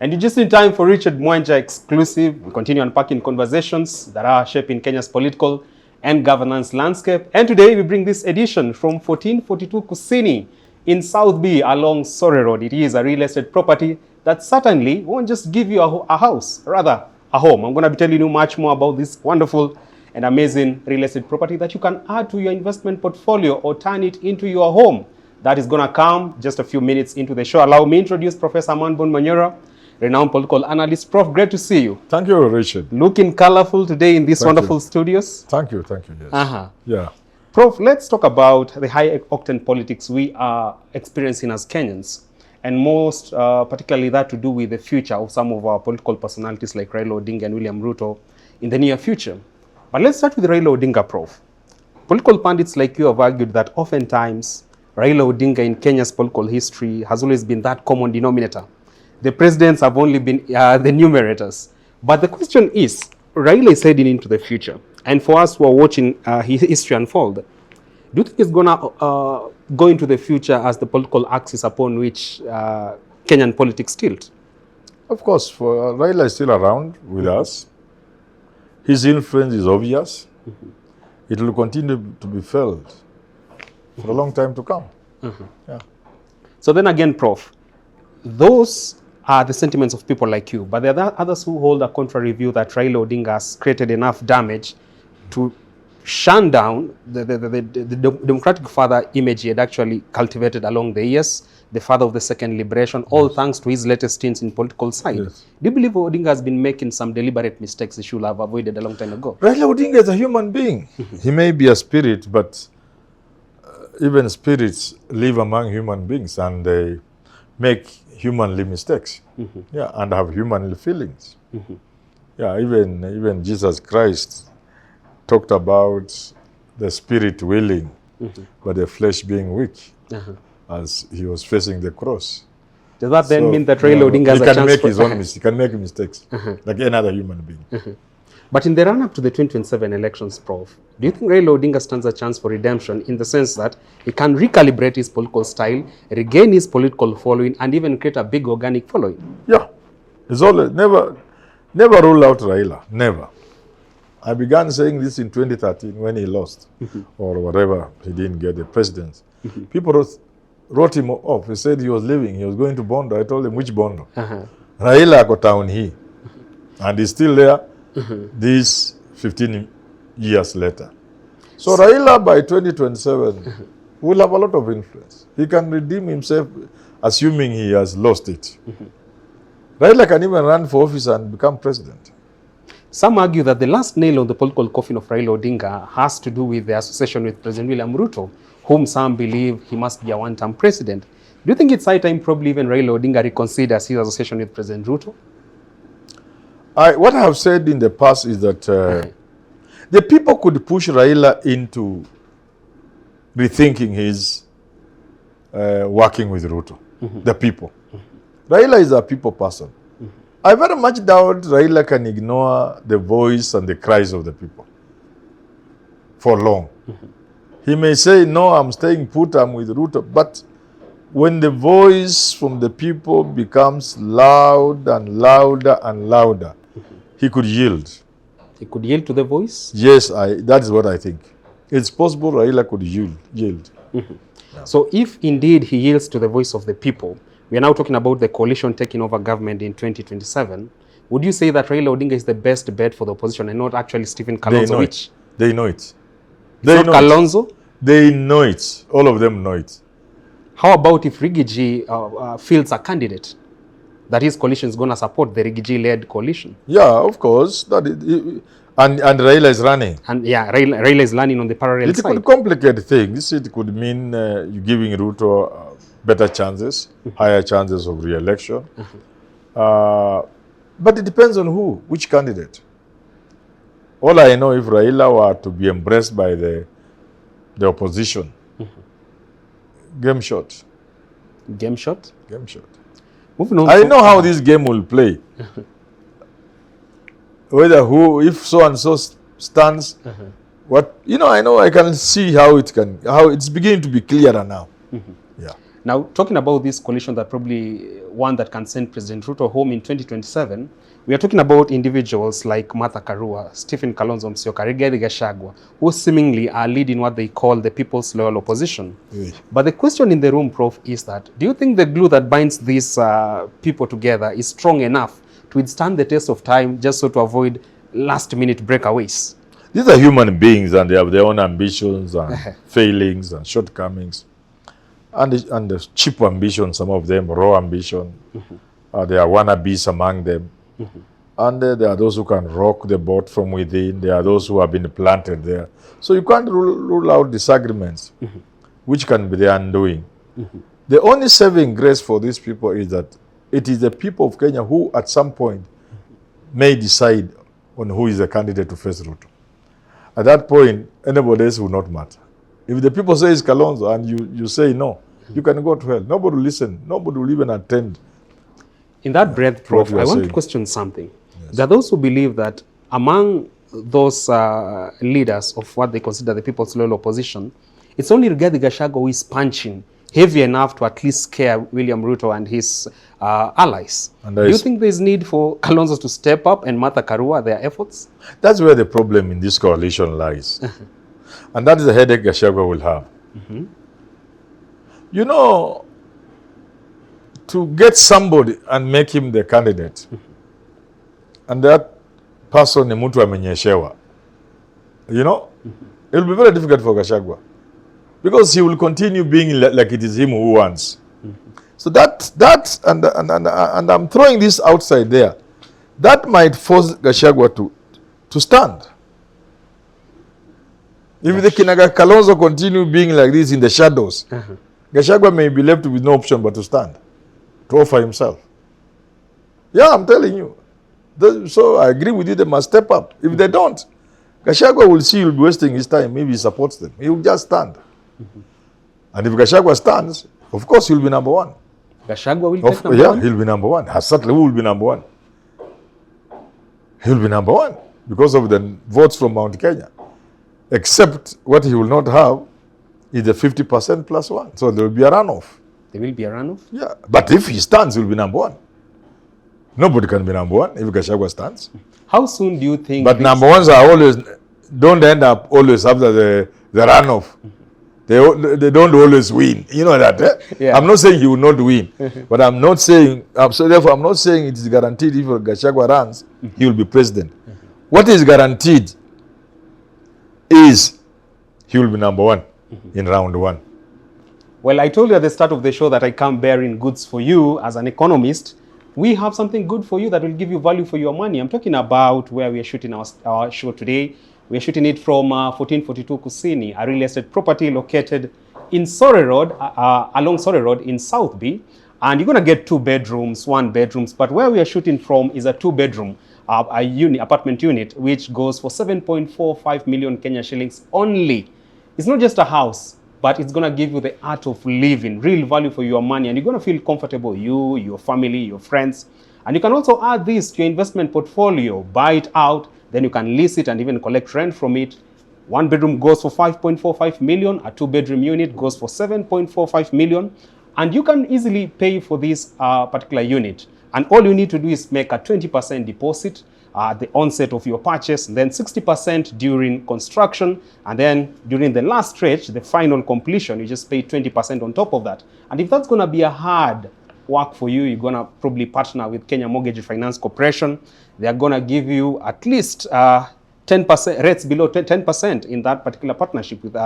And you're just in time for Richard Mwanja exclusive. We continue unpacking conversations that are shaping Kenya's political and governance landscape. And today we bring this edition from 1442 Kusini in South B along Surrey Road. It is a real estate property that certainly won't just give you a house, rather a home. I'm going to be telling you much more about this wonderful and amazing real estate property that you can add to your investment portfolio or turn it into your home. That is going to come just a few minutes into the show. Allow me to introduce Professor Herman Manyora, renowned political analyst. Prof, great to see you. Thank you, Richard. Looking colorful today in these wonderful studios. Thank you, yes. Yeah. Prof, let's talk about the high-octane politics we are experiencing as Kenyans, and most particularly that to do with the future of some of our political personalities like Raila Odinga and William Ruto in the near future. But let's start with Raila Odinga, Prof. Political pundits like you have argued that oftentimes Raila Odinga in Kenya's political history has always been that common denominator. The presidents have only been the numerators. But the question is, Raila is heading into the future. And for us who are watching his history unfold, do you think it's going to go into the future as the political axis upon which Kenyan politics tilt? Of course, for Raila is still around with us. His influence is obvious. It will continue to be felt for a long time to come. Yeah. So then again, Prof, those are the sentiments of people like you, but there are others who hold a contrary view that Raila Odinga has created enough damage to shun down the democratic father image he had actually cultivated along the years, the father of the second liberation, all thanks to his latest stints in political side. Yes. Do you believe Odinga has been making some deliberate mistakes he should have avoided a long time ago? Raila Odinga is a human being. He may be a spirit, but even spirits live among human beings and they make humanly mistakes. Yeah, and have humanly feelings. Yeah, even Jesus Christ talked about the spirit willing, but the flesh being weak, as he was facing the cross. Does that then mean that Raila Odinga has a chance? He can make mistakes, like any other human being. But in the run-up to the 2027 elections, Prof, do you think Raila Odinga stands a chance for redemption in the sense that he can recalibrate his political style, regain his political following, and even create a big organic following? Yeah. It's always, never rule out Raila. Never. I began saying this in 2013 when he lost, or whatever, he didn't get the presidency. People wrote him off. He said he was leaving. He was going to Bondo. I told him, which Bondo? Raila got down here. And he's still there. These 15 years later. So Raila by 2027 will have a lot of influence. He can redeem himself, assuming he has lost it. Raila can even run for office and become president. Some argue that the last nail on the political coffin of Raila Odinga has to do with the association with President William Ruto, whom some believe he must be a one-term president. Do you think it's high time probably even Raila Odinga reconsiders his association with President Ruto? What I have said in the past is that the people could push Raila into rethinking his working with Ruto. The people. Raila is a people person. I very much doubt Raila can ignore the voice and the cries of the people for long. He may say, no, I'm staying put, I'm with Ruto. But when the voice from the people becomes loud and louder and louder, he could yield. He could yield to the voice? Yes, that is what I think. It's possible Raila could yield. Yeah. So if indeed he yields to the voice of the people, we are now talking about the coalition taking over government in 2027. Would you say that Raila Odinga is the best bet for the opposition and not actually Stephen Kalonzo? They know it. They know Kalonzo? They know it. All of them know it. How about if Rigathi fields a candidate that his coalition is going to support the Rigathi-led coalition? Yeah, of course. And Raila is running. And yeah, Raila is running on the parallel side. It could complicate things. It could mean you're giving Ruto better chances, higher chances of re-election. But it depends on which candidate. All I know, if Raila were to be embraced by the opposition, game shot. Game shot? Game shot. Moving on. I know how this game will play. Whether if so and so stands, I know I can see how it's beginning to be clearer now. Yeah. Now, talking about this coalition that probably one that can send President Ruto home in 2027, we are talking about individuals like Martha Karua, Stephen Kalonzo Musyoka, Rigathi Gachagua, who seemingly are leading what they call the People's Loyal Opposition. But the question in the room, Prof, is that, do you think the glue that binds these people together is strong enough to withstand the test of time, just so to avoid last-minute breakaways? These are human beings, and they have their own ambitions and failings and shortcomings. And the cheap ambition, some of them, raw ambition. There are wannabes among them. And there are those who can rock the boat from within. There are those who have been planted there. So you can't rule out disagreements, which can be the undoing. The only saving grace for these people is that it is the people of Kenya who, at some point, may decide on who is the candidate to face Ruto. At that point, anybody else will not matter. If the people say it's Kalonzo and you say no, you can go to hell. Nobody will listen. Nobody will even attend. In that breath, Prof, I want to question something. Yes. There are those who believe that among those leaders of what they consider the People's Loyal Opposition, it's only Rigathi Gachagua who is punching heavy enough to at least scare William Ruto and his allies. Do you think there's need for Kalonzo to step up and Martha Karua their efforts? That's where the problem in this coalition lies. And that is the headache Gachagua will have. You know, to get somebody and make him the candidate, and that person ni mtu amenyeshewa, you know, it will be very difficult for Gachagua, because he will continue being like it is him who wants. So and I'm throwing this outside there, that might force Gachagua to stand. If the Kinaga Kalonzo continue being like this in the shadows, Gachagua may be left with no option but to stand, to offer himself. Yeah, I'm telling you. So I agree with you, they must step up. If they don't, Gachagua will see he'll be wasting his time. Maybe he supports them. He will just stand. And if Gachagua stands, of course he'll be number one. Gachagua will take number one? Yeah, he'll be number one. Certainly will be number one. He'll be number one because of the votes from Mount Kenya. Except what he will not have is the 50% plus one. So there will be a runoff. There will be a runoff? Yeah. But if he stands, he will be number one. Nobody can be number one if Gachagua stands. How soon do you think... But number ones are always, don't end up always after the runoff. They don't always win. You know that, eh? Yeah. I'm not saying he will not win. But I'm not saying, therefore I'm not saying it is guaranteed if Gachagua runs, he will be president. What is guaranteed is he will be number one in round one. Well, I told you at the start of the show that I come bearing goods for you as an economist. We have something good for you that will give you value for your money. I'm talking about where we are shooting our show today. We are shooting it from 1442 Kusini, a real estate property located in Surrey Road, along Surrey Road in South B. And you're going to get 2 bedrooms, 1 bedrooms. But where we are shooting from is a 2-bedroom apartment unit, which goes for 7.45 million Kenya shillings only. It's not just a house, but it's going to give you the art of living, real value for your money, and you're going to feel comfortable, you, your family, your friends. And you can also add this to your investment portfolio, buy it out, then you can lease it and even collect rent from it. 1 bedroom goes for 5.45 million, a 2-bedroom unit goes for 7.45 million, and you can easily pay for this particular unit. And all you need to do is make a 20% deposit at the onset of your purchase, then 60% during construction, and then during the last stretch, the final completion, you just pay 20% on top of that. And if that's going to be a hard work for you, you're going to probably partner with Kenya Mortgage Finance Corporation. They're going to give you at least 10% rates below 10% in that particular partnership with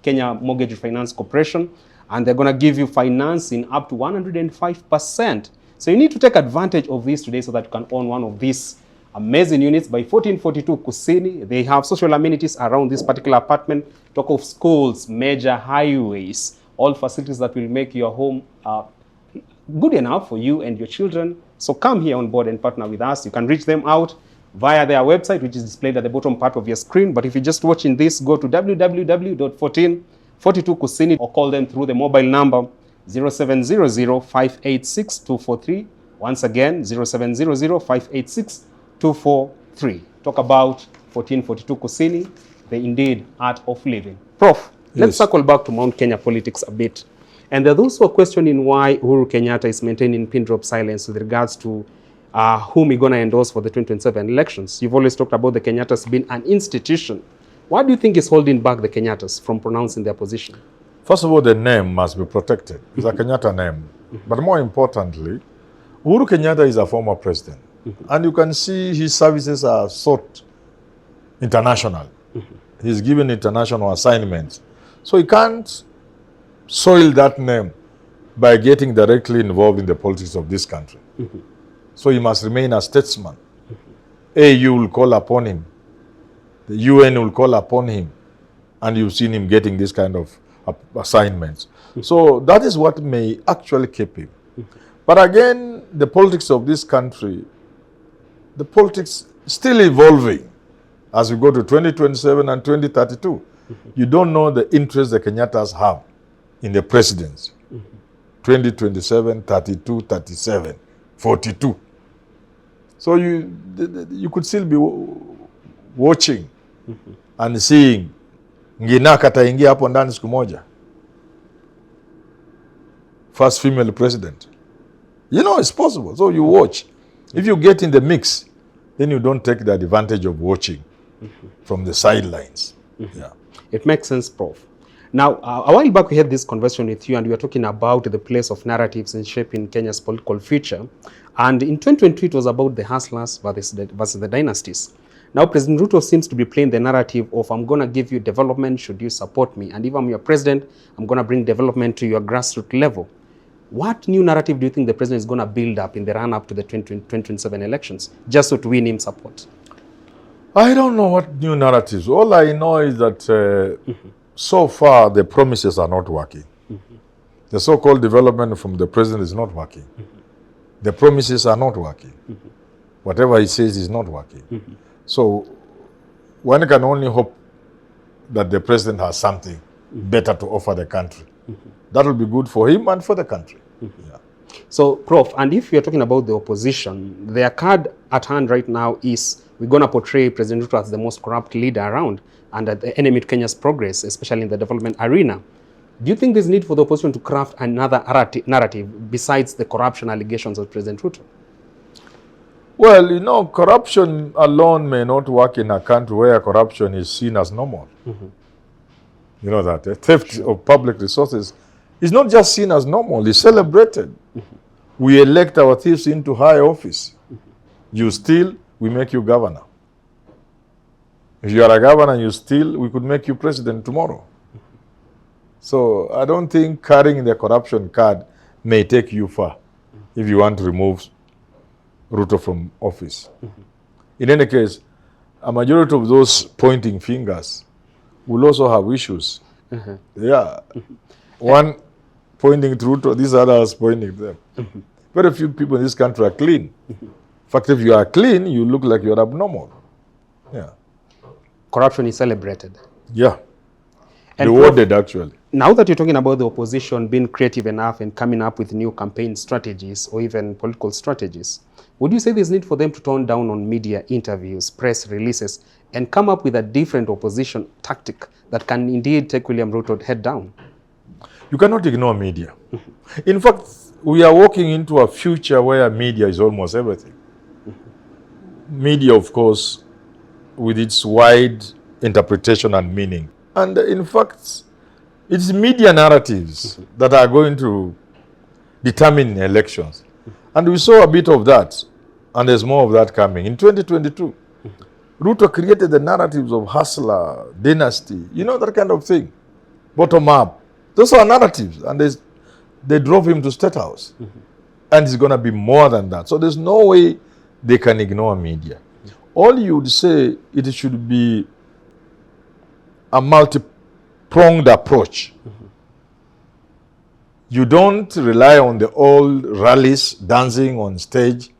Kenya Mortgage Finance Corporation, and they're going to give you financing up to 105%. So you need to take advantage of this today so that you can own one of these amazing units by 1442 Kusini. They have social amenities around this particular apartment. Talk of schools, major highways, all facilities that will make your home good enough for you and your children. So come here on board and partner with us. You can reach them out via their website, which is displayed at the bottom part of your screen. But if you're just watching this, go to www.1442kusini or call them through the mobile number 0700-586-243. Once again, 0700-586-243. Talk about 1442 Kusini, the indeed art of living. Prof, let's circle back to Mount Kenya politics a bit. And there are those who are questioning why Uhuru Kenyatta is maintaining pin drop silence with regards to whom he's going to endorse for the 2027 elections. You've always talked about the Kenyatas being an institution. What do you think is holding back the Kenyatas from pronouncing their position? First of all, the name must be protected. It's a Kenyatta name. But more importantly, Uhuru Kenyatta is a former president. And you can see his services are sought international. He's given international assignments. So he can't soil that name by getting directly involved in the politics of this country. So he must remain a statesman. AU will call upon him. The UN will call upon him. And you've seen him getting this kind of assignments. So that is what may actually keep him. But again, the politics of this country, the politics still evolving as we go to 2027 and 2032. You don't know the interest the Kenyatas have in the presidency. 2027, 32, 37, 42. So you could still be watching and seeing Nginaka ataingia hapo ndani siku moja. First female president. You know it's possible. So you watch. If you get in the mix, then you don't take the advantage of watching from the sidelines. Yeah. It makes sense, Prof. Now, a while back we had this conversation with you and we were talking about the place of narratives in shaping Kenya's political future. And in 2022, it was about the hustlers versus the dynasties. Now, President Ruto seems to be playing the narrative of, I'm going to give you development should you support me. And if I'm your president, I'm going to bring development to your grassroots level. What new narrative do you think the president is going to build up in the run-up to the 2027 elections, just so to win him support? I don't know what new narratives. All I know is that so far the promises are not working. The so-called development from the president is not working. The promises are not working. Whatever he says is not working. So one can only hope that the president has something better to offer the country. That will be good for him and for the country. Yeah. So, Prof, and if you're talking about the opposition, their card at hand right now is we're going to portray President Ruto as the most corrupt leader around and the enemy to Kenya's progress, especially in the development arena. Do you think there's need for the opposition to craft another narrative besides the corruption allegations of President Ruto? Well, you know, corruption alone may not work in a country where corruption is seen as normal. You know that. Theft of public resources is not just seen as normal, it's celebrated. We elect our thieves into high office. You steal, we make you governor. If you are a governor and you steal, we could make you president tomorrow. So I don't think carrying the corruption card may take you far if you want to remove Ruto from office. In any case, a majority of those pointing fingers will also have issues. Yeah. One pointing to Ruto, these others pointing to them. Very few people in this country are clean. In fact, if you are clean, you look like you're abnormal. Yeah. Corruption is celebrated. Yeah. And rewarded, actually. Now that you're talking about the opposition being creative enough and coming up with new campaign strategies or even political strategies, would you say there's need for them to tone down on media interviews, press releases, and come up with a different opposition tactic that can indeed take William Ruto head down? You cannot ignore media. In fact, we are walking into a future where media is almost everything. Media, of course, with its wide interpretation and meaning. And in fact, it's media narratives that are going to determine elections. And we saw a bit of that, and there's more of that coming. In 2022, Ruto created the narratives of hustler, dynasty, you know, that kind of thing. Bottom up. Those are narratives, and they drove him to State House. And it's going to be more than that. So there's no way they can ignore media. All you would say, it should be a multi-pronged approach. You don't rely on the old rallies, dancing on stage,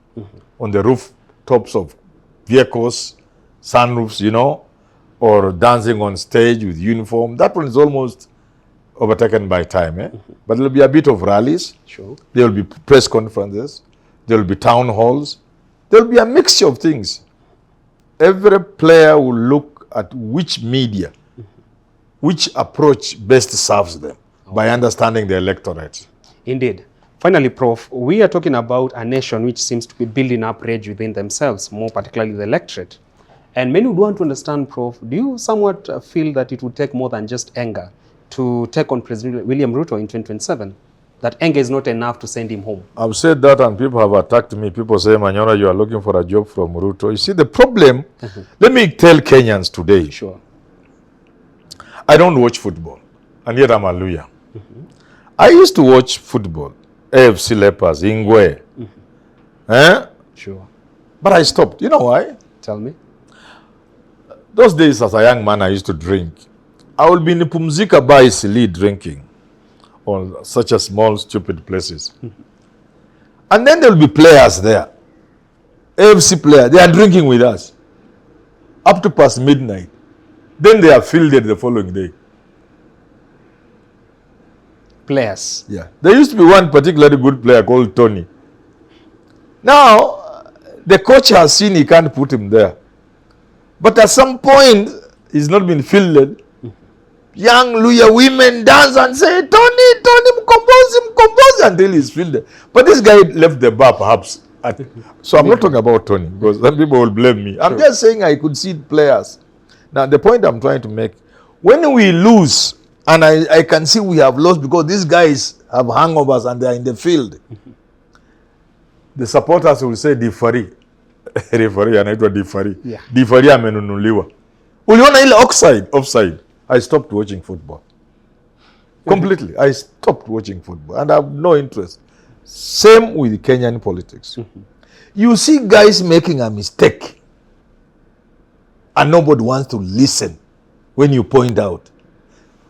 on the rooftops of vehicles, sunroofs, you know, or dancing on stage with uniform. That one is almost overtaken by time. But there will be a bit of rallies. Sure. There will be press conferences. There will be town halls. There will be a mixture of things. Every player will look at which media, which approach best serves them. by understanding the electorate. Indeed. Finally, Prof, we are talking about a nation which seems to be building up rage within themselves, more particularly the electorate. And many would want to understand, Prof, do you somewhat feel that it would take more than just anger to take on President William Ruto in 2027? That anger is not enough to send him home? I've said that and people have attacked me. People say, Manyora, you are looking for a job from Ruto. You see, the problem, let me tell Kenyans today. Sure. I don't watch football, and yet I'm a lawyer. I used to watch football, AFC Leopards, Ingwe. Sure. But I stopped. You know why? Tell me. Those days as a young man, I used to drink. I will be in Pumzika by Isili drinking on such a small, stupid places. And then there will be players there. AFC players, they are drinking with us. Up to past midnight. Then they are fielded the following day. Players. Yeah. There used to be one particularly good player called Tony. Now, the coach has seen he can't put him there. But at some point, he's not been fielded. Young Luya women dance and say, Tony, compose until he's fielded. But this guy left the bar perhaps. So I'm not talking about Tony because some people will blame me. I'm just saying I could see players. Now, the point I'm trying to make, when we lose, and I can see we have lost because these guys have hangovers and they are in the field, the supporters will say, Difari. Referee anaitwa Difari. Yeah. Difari amenunuliwa. Uliona ile offside. I stopped watching football. Completely. I stopped watching football and I have no interest. Same with Kenyan politics. You see guys making a mistake and nobody wants to listen when you point out.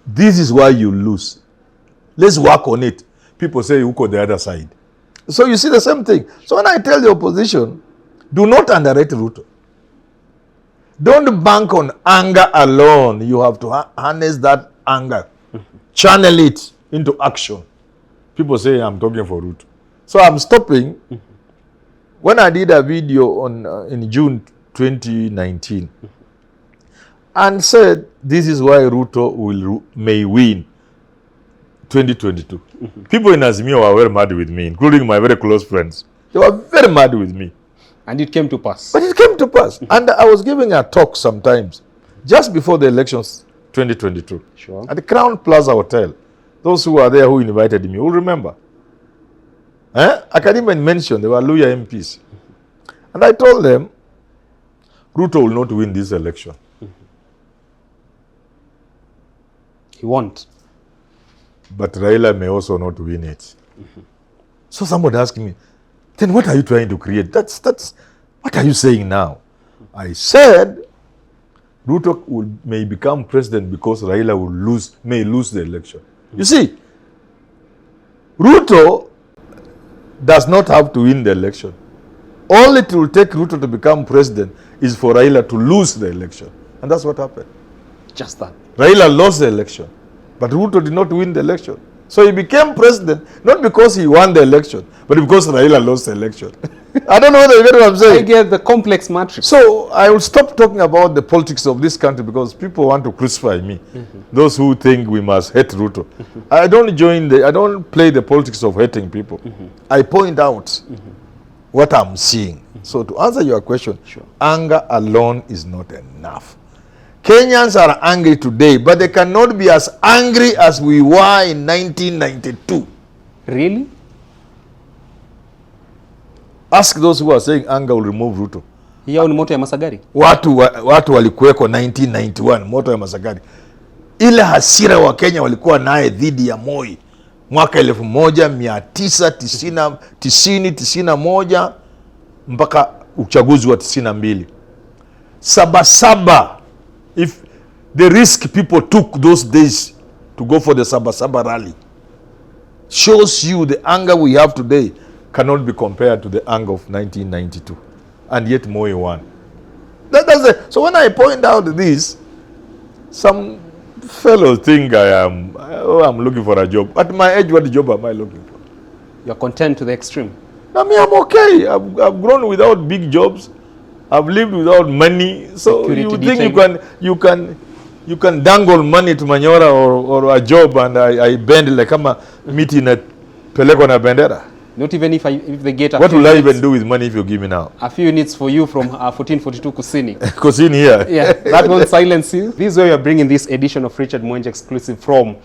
This is why you lose. Let's work on it. People say you go the other side. So you see the same thing. So when I tell the opposition, do not underrate Ruto. Don't bank on anger alone. You have to harness that anger. Channel it into action. People say I'm talking for Ruto. So I'm stopping. When I did a video on in June 2019 and said this is why Ruto may win 2022. People in Azimio were very mad with me, including my very close friends. They were very mad with me. And it came to pass. But it came to pass. And I was giving a talk sometimes, just before the elections 2022. Sure. At the Crown Plaza Hotel. Those who were there who invited me will remember. I can even mention they were Luya MPs. And I told them, Ruto will not win this election. He won't. But Raila may also not win it. So somebody asked me, then what are you trying to create? That's what are you saying now? I said Ruto may become president because Raila may lose the election. You see, Ruto does not have to win the election. All it will take Ruto to become president is for Raila to lose the election. And that's what happened. Just that. Raila lost the election, but Ruto did not win the election. So he became president, not because he won the election, but because Raila lost the election. I don't know whether you get what I'm saying. I get the complex matrix. So I will stop talking about the politics of this country because people want to crucify me. Those who think we must hate Ruto. I don't play the politics of hating people. I point out what I'm seeing. So to answer your question, anger alone is not enough. Kenyans are angry today, but they cannot be as angry as we were in 1992. Really? Ask those who are saying anger will remove Ruto. Hiyo ni moto ya Masagari. Watu walikuweko 1991, moto ya Masagari. Ile hasira wa Kenya walikuwa naye dhidi ya Moi mwaka 1991 mpaka uchaguzi wa 92. Sabasaba. If the risk people took those days to go for the Sabasaba rally shows you the anger we have today cannot be compared to the anger of 1992. And yet Moi won. That's it. So when I point out this, some fellows think I'm looking for a job. At my age, what job am I looking for? You're content to the extreme. I mean, I'm okay. I've grown without big jobs. I've lived without money. So Security you think you can You can dangle money to Manyora or a job and I bend like kama miti na peleko na bendera. Not even if they get a what few will units, I even do with money if you give me now? A few units for you from 1442 Kusini. Kusini here. Yeah, that won't silence you. This is where we are bringing this edition of Richard Mwenje exclusive from.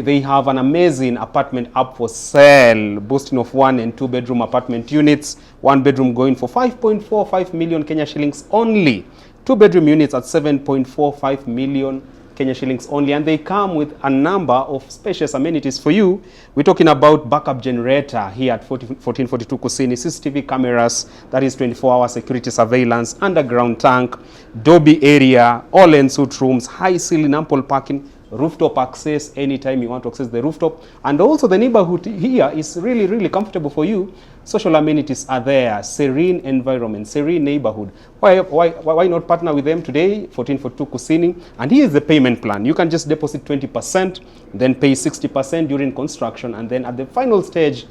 They have an amazing apartment up for sale, boasting of 1 and 2 bedroom apartment units. 1 bedroom going for 5.45 million Kenya shillings only. 2 bedroom units at 7.45 million Kenya shillings only, and they come with a number of spacious amenities for you. We're talking about backup generator here at 1442 Kusini, CCTV cameras, that is 24-hour security surveillance, underground tank, Dolby area, all en-suite rooms, high ceiling, ample parking, rooftop access anytime you want to access the rooftop. And also the neighborhood here is really, really comfortable for you. Social amenities are there, serene environment, serene neighborhood. Why not partner with them today, 1442 Kusini? And here is the payment plan. You can just deposit 20%, then pay 60% during construction, and then at the final stage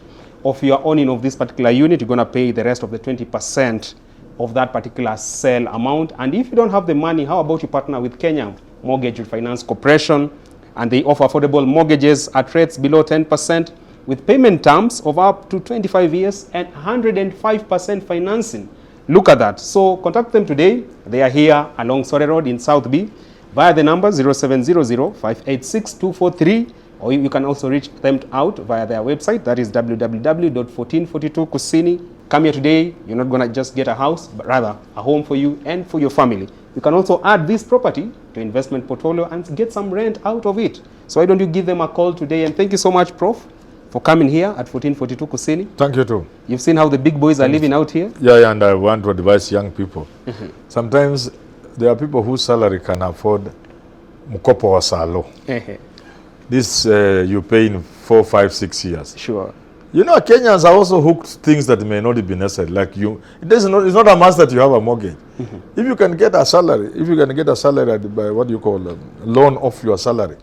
of your owning of this particular unit, you're going to pay the rest of the 20% of that particular sale amount. And if you don't have the money, how about you partner with Kenya Mortgage Finance Corporation, and they offer affordable mortgages at rates below 10% with payment terms of up to 25 years and 105% financing. Look at that. So contact them today. They are here along Sore Road in South B via the number 0700-586-243, or you can also reach them out via their website, that is www.1442kusini. Come here today. You're not going to just get a house, but rather a home for you and for your family. You can also add this property to investment portfolio and get some rent out of it. So why don't you give them a call today? And thank you so much, Prof, for coming here at 1442 Kusini. Thank you too. You've seen how the big boys are living out here? Yeah, and I want to advise young people. Sometimes there are people whose salary can afford mkopo wa salo. This you pay in 4, 5, 6 years. Sure. You know, Kenyans are also hooked things that may not be necessary. Like it's not a must that you have a mortgage. If you can get a salary, by what you call a loan off your salary,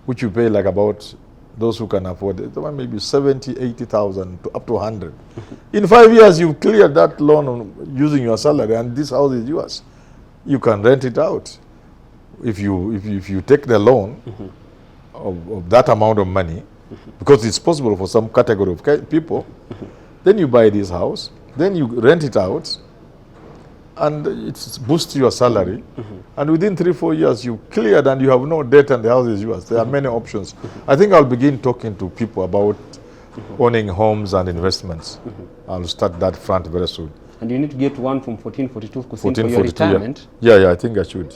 which you pay like about those who can afford it, maybe 70, 80,000 to up to 100. In 5 years, you've cleared that loan using your salary, and this house is yours. You can rent it out. If you take the loan of that amount of money, because it's possible for some category of people, then you buy this house, then you rent it out, and it boosts your salary, and within 3, 4 years you cleared and you have no debt and the house is yours. There are many options. I think I'll begin talking to people about owning homes and investments. I'll start that front very soon. And you need to get one from 1442 Kusini for your retirement. Yeah, I think I should.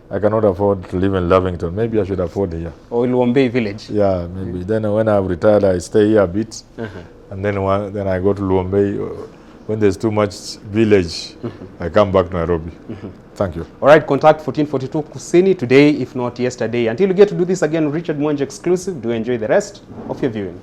I cannot afford to live in Lavington. Maybe I should afford here. Or Luombei village. Yeah, maybe. Then when I've retired, I stay here a bit. And then I go to Luombei. When there's too much village, I come back to Nairobi. Thank you. All right, contact 1442 Kusini today, if not yesterday. Until you get to do this again, Richard Mwenje exclusive. Do enjoy the rest of your viewing.